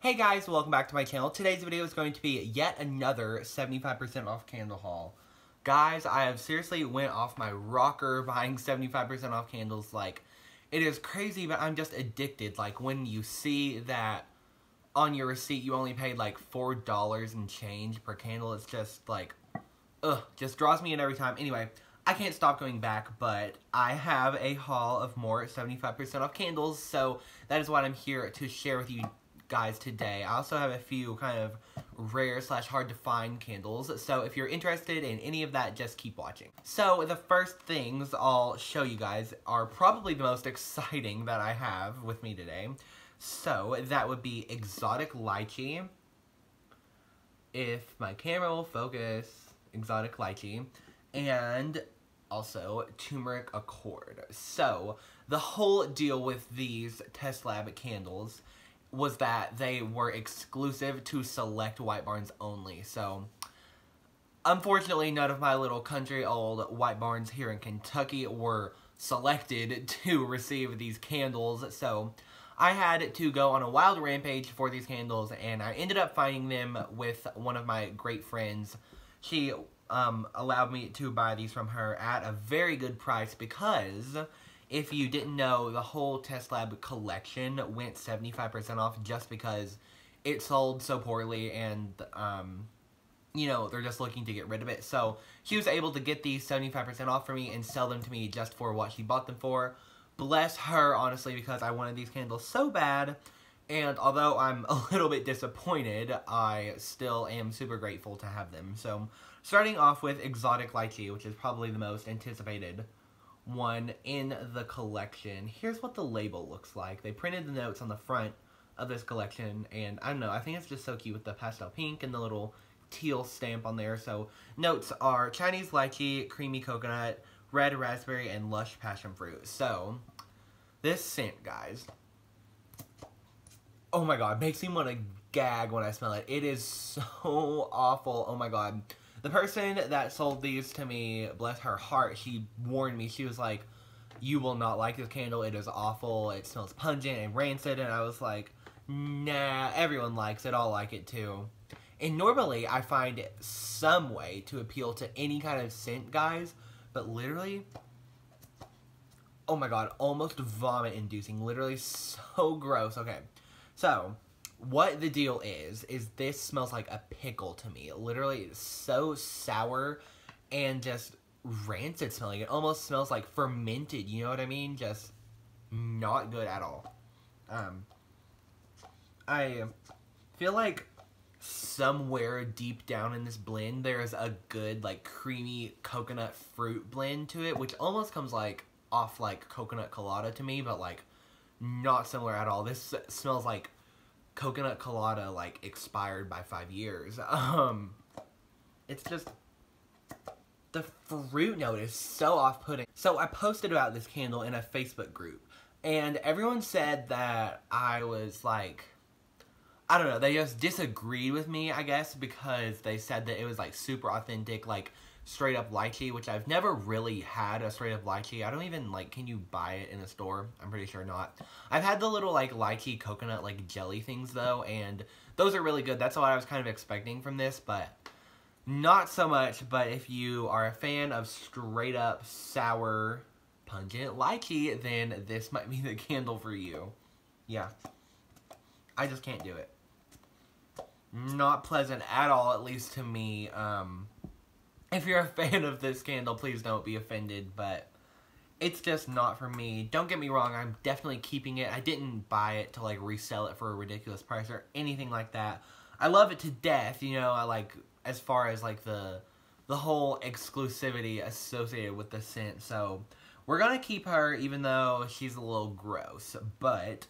Hey guys, welcome back to my channel. Today's video is going to be yet another 75% off candle haul. Guys, I have seriously went off my rocker buying 75% off candles. Like, it is crazy, but I'm just addicted. Like, when you see that on your receipt you only paid like $4 and change per candle, it's just like, just draws me in every time. Anyway, I can't stop going back, but I have a haul of more 75% off candles, so that is what I'm here to share with you guys today. I also have a few kind of rare / hard to find candles, so if you're interested in any of that, just keep watching. So the first things I'll show you guys are probably the most exciting that I have with me today. So that would be exotic lychee. If my camera will focus, exotic lychee, and also Turmeric Accord. So the whole deal with these test lab candles was that they were exclusive to select White Barns only. So unfortunately, none of my little country old White Barns here in Kentucky were selected to receive these candles. So I had to go on a wild rampage for these candles, and I ended up finding them with one of my great friends. She allowed me to buy these from her at a very good price because, if you didn't know, the whole Test Lab collection went 75% off just because it sold so poorly and, you know, they're just looking to get rid of it. So she was able to get these 75% off for me and sell them to me just for what she bought them for. Bless her, honestly, because I wanted these candles so bad. And although I'm a little bit disappointed, I still am super grateful to have them. So starting off with exotic lychee, which is probably the most anticipated one in the collection. Here's what the label looks like. They printed the notes on the front of this collection, and I don't know, I think it's just so cute with the pastel pink and the little teal stamp on there. So notes are Chinese lychee, creamy coconut, red raspberry, and lush passion fruit. So this scent, guys, oh my god, makes me want to gag when I smell it. It is so awful. Oh my god. The person that sold these to me, bless her heart, she warned me. She was like, you will not like this candle. It is awful. It smells pungent and rancid. And I was like, nah, everyone likes it. I'll like it too. And normally I find some way to appeal to any kind of scent, guys. But literally, oh my god, almost vomit inducing. Literally so gross. Okay, so what the deal is this smells like a pickle to me. Literally, it's so sour and just rancid smelling. It almost smells like fermented, you know what I mean? Just not good at all. I feel like somewhere deep down in this blend, there's a good, like, creamy coconut fruit blend to it, which almost comes, like, off, like, coconut colada to me, but, like, not similar at all. This smells like coconut colada, like, expired by 5 years. It's just, the fruit note is so off-putting. So I posted about this candle in a Facebook group, and everyone said that I was, like, I don't know, they just disagreed with me, I guess, because they said that it was, like, super authentic, like, straight up lychee, which I've never really had a straight up lychee. I don't even, like, can you buy it in a store? I'm pretty sure not. I've had the little, like, lychee coconut, like, jelly things, though, and those are really good. That's what I was kind of expecting from this, but not so much. But if you are a fan of straight up sour, pungent lychee, then this might be the candle for you. Yeah. I just can't do it. Not pleasant at all, at least to me. If you're a fan of this candle, please don't be offended, but it's just not for me. Don't get me wrong, I'm definitely keeping it. I didn't buy it to, like, resell it for a ridiculous price or anything like that. I love it to death, you know. I like, as far as, like, the whole exclusivity associated with the scent. So we're gonna keep her, even though she's a little gross. But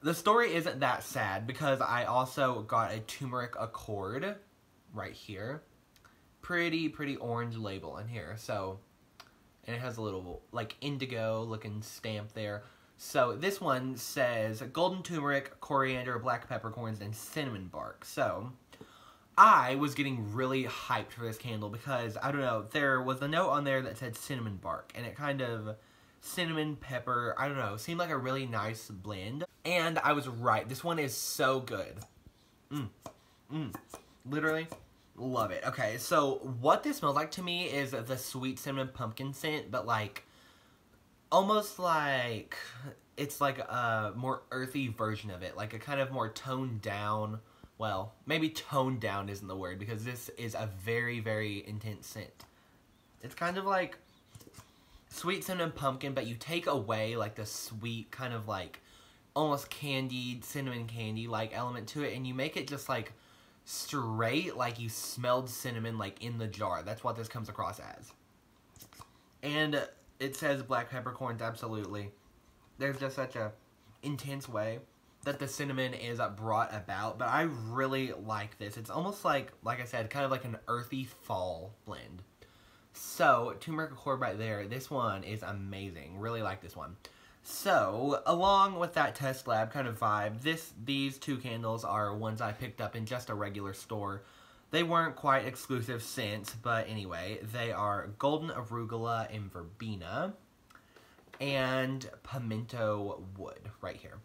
the story isn't that sad, because I also got a Turmeric Accord right here. Pretty orange label in here. So, and it has a little, like, indigo looking stamp there. So this one says golden turmeric, coriander, black peppercorns, and cinnamon bark. So I was getting really hyped for this candle because, I don't know, there was a note on there that said cinnamon bark, and it kind of, cinnamon, pepper, I don't know, seemed like a really nice blend. And I was right. This one is so good. Literally love it. Okay, so what this smells like to me is the sweet cinnamon pumpkin scent, but like almost like it's like a more earthy version of it, like a kind of more toned down, well, maybe toned down isn't the word, because this is a very, very intense scent. It's kind of like sweet cinnamon pumpkin, but you take away like the sweet kind of like almost candied, cinnamon candy like element to it, and you make it just like straight, like you smelled cinnamon like in the jar. That's what this comes across as. And it says black peppercorns, absolutely. There's just such a intense way that the cinnamon is brought about, but I really like this. It's almost like I said, kind of like an earthy fall blend. So, Turmeric Accord right there, this one is amazing. Really like this one. So, along with that test lab kind of vibe, these two candles are ones I picked up in just a regular store. They weren't quite exclusive scents, but anyway, they are Golden Arugula and Verbena and Pimento Wood right here.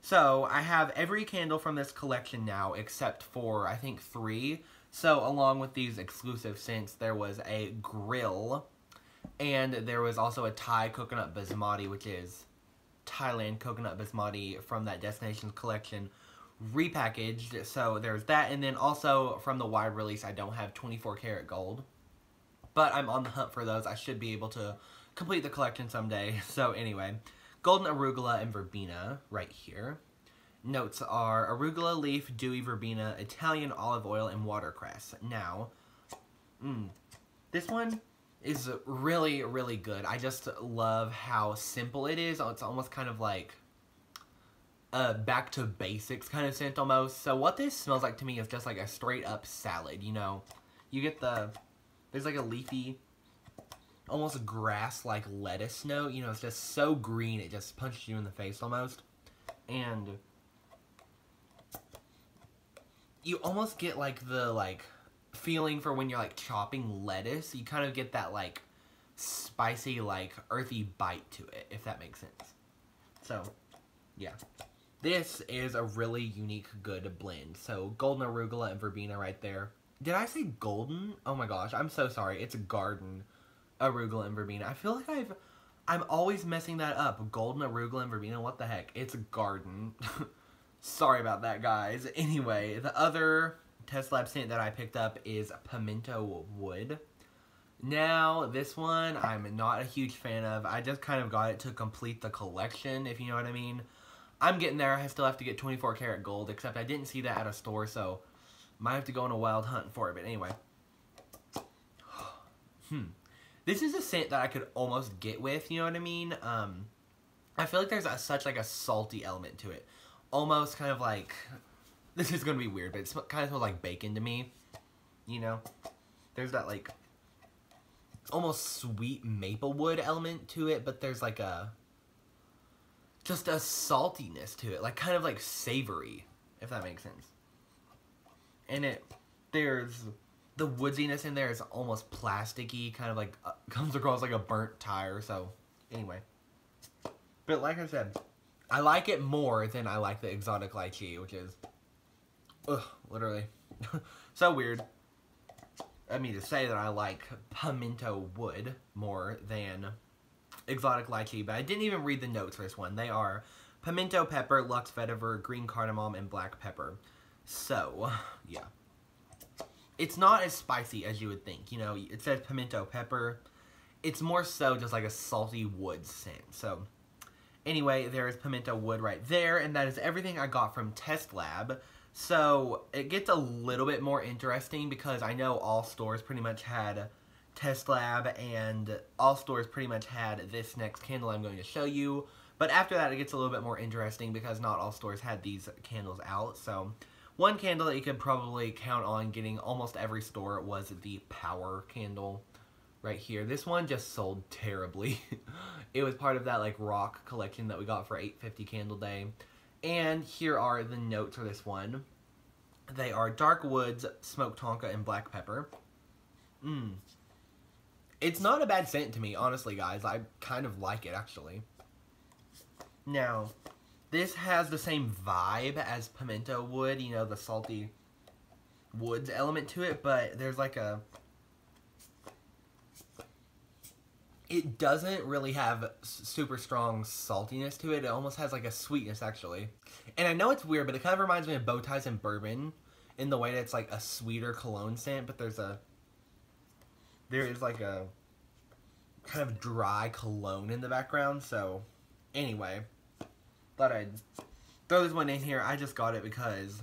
So, I have every candle from this collection now except for, I think, 3. So, along with these exclusive scents, there was a grill, and there was also a Thai coconut basmati, which is Thailand coconut basmati from that Destinations collection, repackaged. So, there's that, and then also from the wide release, I don't have 24 karat gold, but I'm on the hunt for those. I should be able to complete the collection someday. So, anyway, Golden Arugula and Verbena right here. Notes are arugula leaf, dewy verbena, Italian olive oil, and watercress. Now, this one is really, really good. I just love how simple it is. It's almost kind of like a back to basics kind of scent almost. So what this smells like to me is just like a straight up salad, you know. You get there's like a leafy, almost grass like lettuce note. You know, it's just so green it just punches you in the face almost. And you almost get like the feeling for when you're like chopping lettuce. You kind of get that like spicy, like earthy bite to it, if that makes sense. So, yeah. This is a really unique, good blend. So, Golden Arugula and Verbena right there. Did I say golden? Oh my gosh, I'm so sorry. It's a garden Arugula and Verbena. I feel like I'm always messing that up. Golden Arugula and Verbena, what the heck? It's a garden. Sorry about that, guys. Anyway, the other test lab scent that I picked up is Pimento Wood. Now, this one I'm not a huge fan of. I just kind of got it to complete the collection, if you know what I mean. I'm getting there. I still have to get 24 karat gold, except I didn't see that at a store, so might have to go on a wild hunt for it. But anyway. This is a scent that I could almost get with, you know what I mean? I feel like there's such like a salty element to it. Almost kind of like, this is going to be weird, but it kind of smells like bacon to me, you know? There's that like almost sweet maple wood element to it, but there's like just a saltiness to it, like kind of like savory, if that makes sense. And there's the woodiness in there is almost plasticky, kind of like comes across like a burnt tire. So anyway, but like I said, I like it more than I like the exotic lychee, which is literally so weird. I mean to say that I like Pimento Wood more than exotic lychee, but I didn't even read the notes for this one. They are pimento pepper, Lux vetiver, green cardamom, and black pepper. So, yeah. It's not as spicy as you would think. You know, it says pimento pepper. It's more so just like a salty wood scent. So, anyway, there is Pimento Wood right there, and that is everything I got from Test Lab. So, it gets a little bit more interesting because I know all stores pretty much had Test Lab, and all stores pretty much had this next candle I'm going to show you. But after that, it gets a little bit more interesting because not all stores had these candles out. So, one candle that you could probably count on getting almost every store was the Power candle right here. This one just sold terribly. It was part of that like rock collection that we got for $8.50 Candle Day. And here are the notes for this one. They are dark woods, smoked tonka, and black pepper. It's not a bad scent to me, honestly, guys. I kind of like it, actually. Now, This has the same vibe as Pimento Wood, you know, the salty woods element to it, but there's like a... It doesn't really have super strong saltiness to it. It almost has like a sweetness, actually. And I know it's weird, but it kind of reminds me of Bow Ties and Bourbon in the way that it's like a sweeter cologne scent, but there is like a kind of dry cologne in the background. So anyway, thought I'd throw this one in here. I just got it because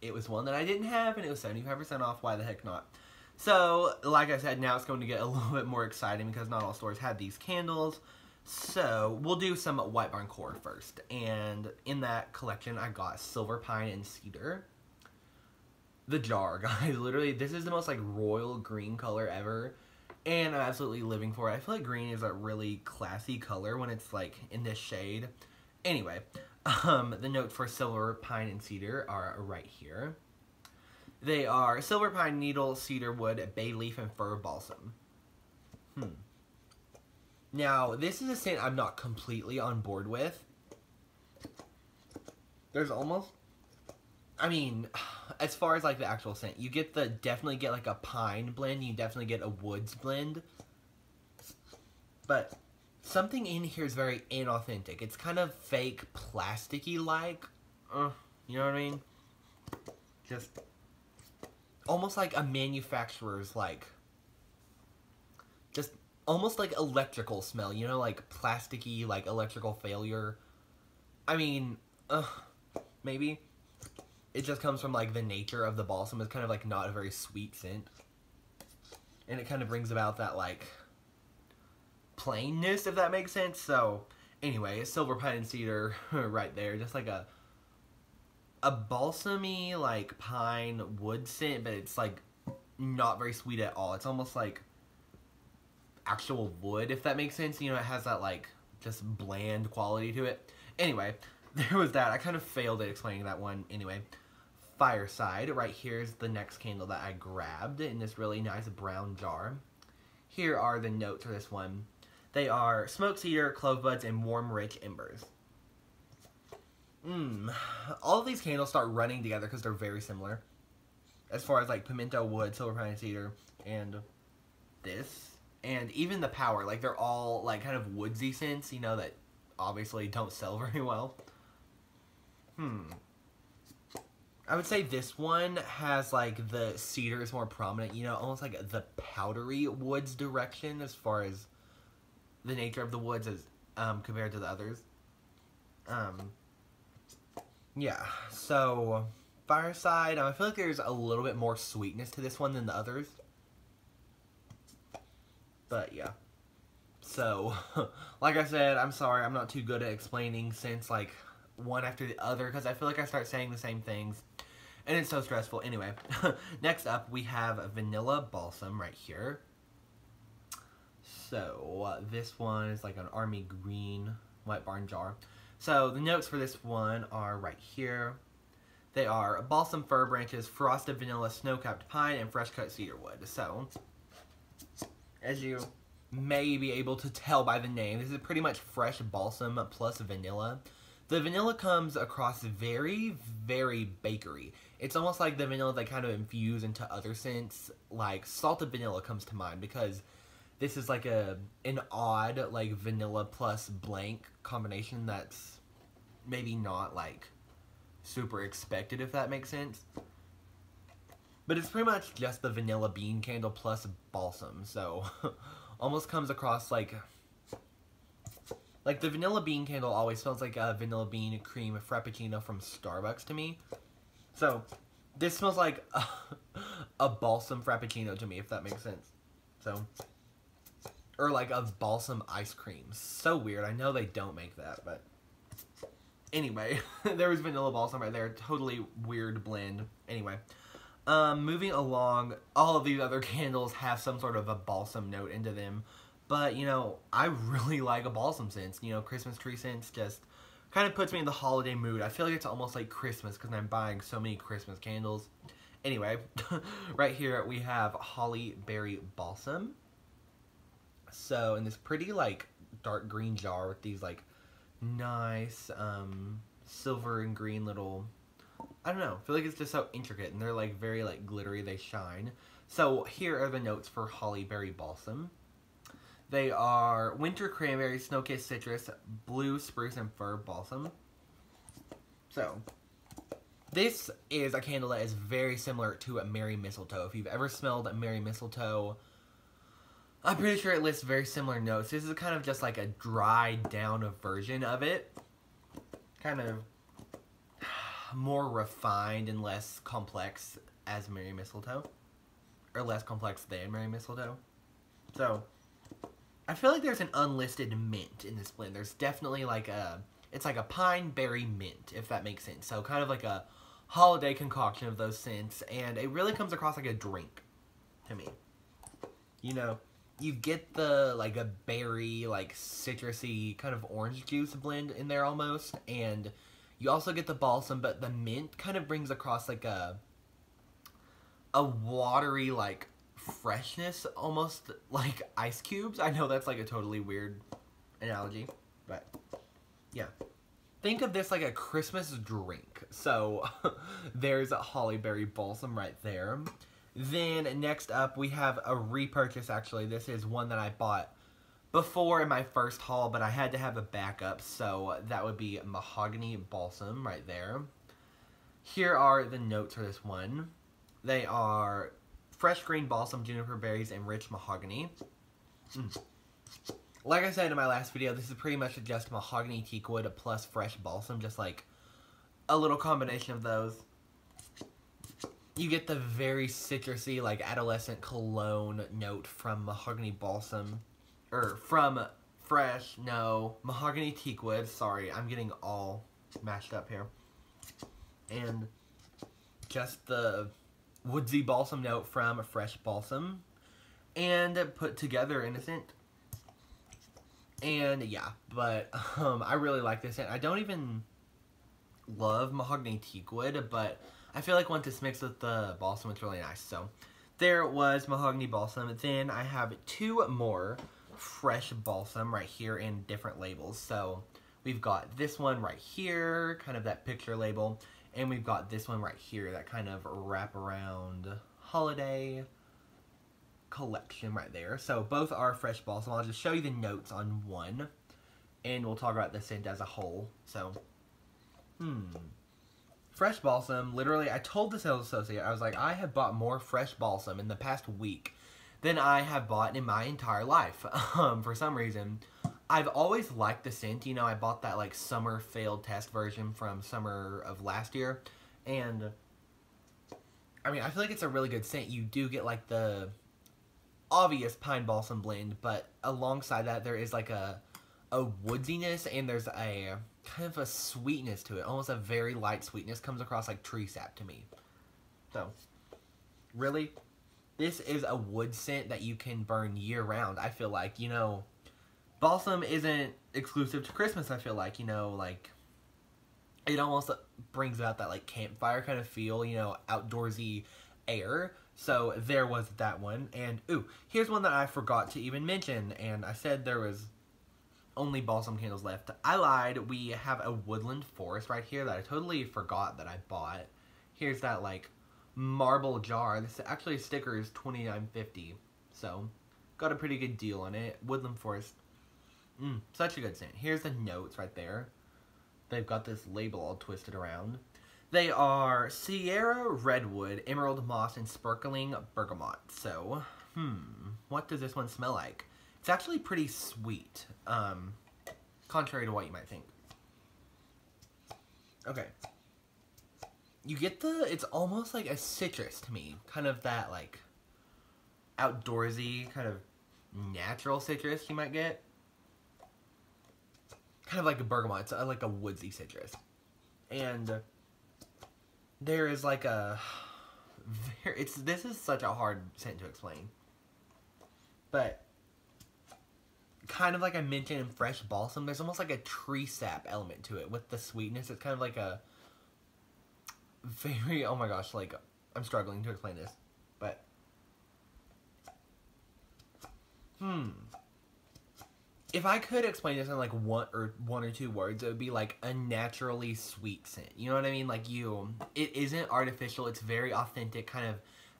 it was one that I didn't have and it was 75% off. Why the heck not? So, like I said, now it's going to get a little bit more exciting because not all stores have these candles. So, we'll do some White Barn Core first. And in that collection, I got Silver Pine and Cedar. The jar, guys. Literally, this is the most, like, royal green color ever. And I'm absolutely living for it. I feel like green is a really classy color when it's, like, in this shade. Anyway, the notes for Silver Pine and Cedar are right here. They are silver pine, needle, cedar wood, bay leaf, and fir balsam. Now, this is a scent I'm not completely on board with. There's almost... I mean, as far as like the actual scent, you get definitely get like a pine blend. You definitely get a woods blend. But something in here is very inauthentic. It's kind of fake, plasticky like. You know what I mean? Just... almost like a manufacturer's, like, just almost like electrical smell, you know, like plasticky, like electrical failure. I mean, maybe. It just comes from, like, the nature of the balsam. It's kind of, like, not a very sweet scent. And it kind of brings about that, like, plainness, if that makes sense. So, anyway, silver pine and cedar right there. Just like a balsamy, like, pine wood scent, but it's, like, not very sweet at all. It's almost like actual wood, if that makes sense. You know, it has that, like, just bland quality to it. Anyway, there was that. I kind of failed at explaining that one. Anyway, Fireside. Right here is the next candle that I grabbed in this really nice brown jar. Here are the notes for this one. They are smoked cedar, clove buds, and warm, rich embers. All of these candles start running together because they're very similar. As far as like Pimento Wood, Silver Pine and Cedar, and this. And even the Power, like they're all like kind of woodsy scents, you know, that obviously don't sell very well. I would say this one has like the cedar is more prominent, you know, almost like the powdery woods direction as far as the nature of the woods as compared to the others. Yeah, so Fireside, I feel like there's a little bit more sweetness to this one than the others. But yeah. So, like I said, I'm sorry, I'm not too good at explaining scents like one after the other because I feel like I start saying the same things and it's so stressful. Anyway, next up we have Vanilla Balsam right here. So, this one is like an army green White Barn jar. So, the notes for this one are right here. They are balsam fir branches, frosted vanilla, snow-capped pine, and fresh-cut cedar wood. So, as you may be able to tell by the name, this is pretty much fresh balsam plus vanilla. The vanilla comes across very, very bakery. It's almost like the vanilla they kind of infuse into other scents. Like, salted vanilla comes to mind because this is like an odd, like, vanilla plus blank combination that's maybe not, like, super expected, if that makes sense. But it's pretty much just the vanilla bean candle plus balsam, so almost comes across like the vanilla bean candle always smells like a vanilla bean cream frappuccino from Starbucks to me. So this smells like a balsam frappuccino to me, if that makes sense. So, or like a balsam ice cream. So weird. I know they don't make that, but anyway, there was vanilla balsam right there. Totally weird blend. Anyway, moving along, all of these other candles have some sort of a balsam note into them. But, you know, I really like a balsam scent. You know, Christmas tree scents just kind of puts me in the holiday mood. I feel like it's almost like Christmas because I'm buying so many Christmas candles. Anyway, right here we have Halle Berry Balsam. So, in this pretty, like, dark green jar with these, like, nice, silver and green little, I don't know, I feel like it's just so intricate, and they're like very like glittery, they shine. So here are the notes for Halle Berry Balsam. They are winter cranberry, snow-kissed citrus, blue spruce and fir balsam. So this is a candle that is very similar to a Merry Mistletoe. If you've ever smelled a Merry Mistletoe, I'm pretty sure it lists very similar notes. This is kind of just like a dried down version of it. Kind of more refined and less complex as Merry Mistletoe. Or less complex than Merry Mistletoe. So, I feel like there's an unlisted mint in this blend. There's definitely like a, it's like a pine berry mint, if that makes sense. So kind of like a holiday concoction of those scents. And it really comes across like a drink to me. You know, you get the like a berry, like citrusy kind of orange juice blend in there almost. And you also get the balsam, but the mint kind of brings across like a watery like freshness, almost like ice cubes. I know that's like a totally weird analogy, but yeah. Think of this like a Christmas drink. So there's a Halle Berry Balsam right there. Then next up we have a repurchase actually. This is one that I bought before in my first haul, but I had to have a backup. So that would be Mahogany Balsam right there. Here are the notes for this one. They are fresh green balsam, juniper berries, and rich mahogany. Like I said in my last video, this is pretty much just mahogany teak wood plus fresh balsam, just like a little combination of those. You get the very citrusy, like adolescent cologne note from mahogany balsam, or from mahogany teak wood. Sorry, I'm getting all mashed up here. And just the woodsy balsam note from fresh balsam, and put together in a scent. And yeah, but I really like this scent. I don't even love mahogany teak wood, but I feel like once it's mixed with the balsam, it's really nice. So there was mahogany balsam. Then I have two more fresh balsam right here in different labels. So we've got this one right here, kind of that picture label. And we've got this one right here, that kind of wraparound holiday collection right there. So both are fresh balsam. I'll just show you the notes on one, and we'll talk about the scent as a whole. So, fresh balsam, literally, I told the sales associate, I was like, I have bought more fresh balsam in the past week than I have bought in my entire life. For some reason, I've always liked the scent. You know, I bought that like summer failed test version from summer of last year, and I mean, I feel like it's a really good scent. You do get like the obvious pine balsam blend, but alongside that there is like a woodiness, and there's a kind of a sweetness to it. Almost a very light sweetness comes across like tree sap to me. So, really, this is a wood scent that you can burn year round. I feel like, you know, balsam isn't exclusive to Christmas, I feel like, you know, like, it almost brings out that, like, campfire kind of feel, you know, outdoorsy air. So, there was that one. And, ooh, here's one that I forgot to even mention, and I said there was only balsam candles left. I lied. We have a Woodland Forest right here that I totally forgot that I bought. Here's that, like, marble jar. This actually sticker is $29.50, so got a pretty good deal on it. Woodland Forest. Such a good scent. Here's the notes right there. They've got this label all twisted around. They are Sierra Redwood, Emerald Moss, and Sparkling Bergamot. So, what does this one smell like? It's actually pretty sweet, contrary to what you might think. Okay. You get it's almost like a citrus to me. Kind of that, like, outdoorsy, kind of natural citrus you might get. Kind of like a bergamot. It's like a woodsy citrus. And there is like a... This is such a hard scent to explain. But kind of like I mentioned in fresh balsam, there's almost like a tree sap element to it with the sweetness. It's kind of like a very, oh my gosh, like, I'm struggling to explain this, but if I could explain this in like one or two words, it would be like a naturally sweet scent. You know what I mean? Like it isn't artificial. It's very authentic, kind of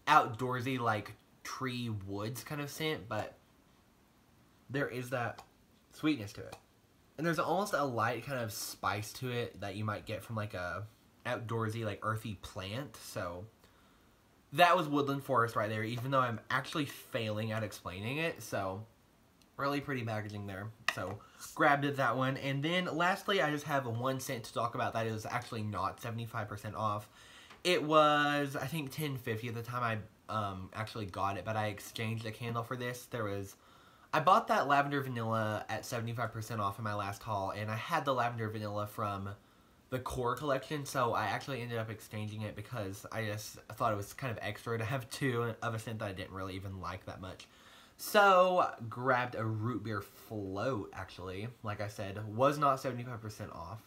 outdoorsy, like tree woods kind of scent, but there is that sweetness to it. And there's almost a light kind of spice to it that you might get from like a outdoorsy, like earthy plant. So that was Woodland Forest right there, even though I'm actually failing at explaining it. So really pretty packaging there. So grabbed it, that one. And then lastly, I just have one scent to talk about that is actually not 75% off. It was, I think, $10.50 at the time I actually got it, but I exchanged a candle for this. I bought that lavender vanilla at 75% off in my last haul, and I had the lavender vanilla from the core collection, so I actually ended up exchanging it because I just thought it was kind of extra to have two of a scent that I didn't really even like that much. So, grabbed a root beer float, actually. Like I said, was not 75% off.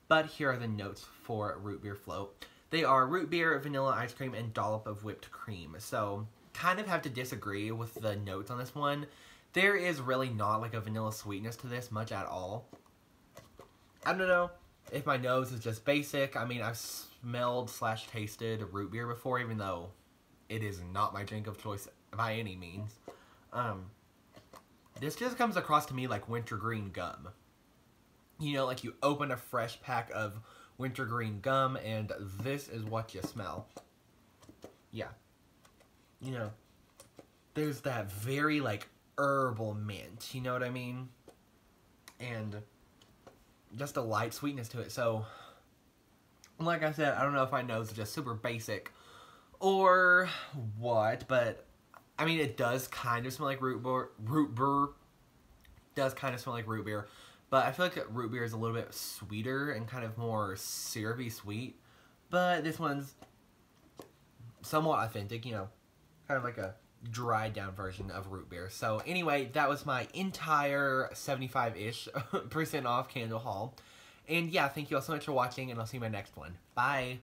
But here are the notes for root beer float. They are root beer, vanilla ice cream, and dollop of whipped cream. So, kind of have to disagree with the notes on this one. There is really not like a vanilla sweetness to this much at all. I don't know if my nose is just basic. I mean, I've smelled / tasted root beer before, even though it is not my drink of choice by any means. This just comes across to me like wintergreen gum. You know, like you open a fresh pack of wintergreen gum and this is what you smell. Yeah. You know, there's that very like herbal mint, you know what I mean? And just a light sweetness to it. So, like I said, I don't know if my nose is just super basic or what, but I mean, it does kind of smell like root beer. Does kind of smell like root beer. But I feel like root beer is a little bit sweeter and kind of more syrupy sweet. But this one's somewhat authentic, you know. Kind of like a dried down version of root beer. So anyway, that was my entire 75-ish% off candle haul. And yeah, thank you all so much for watching, and I'll see you in my next one. Bye!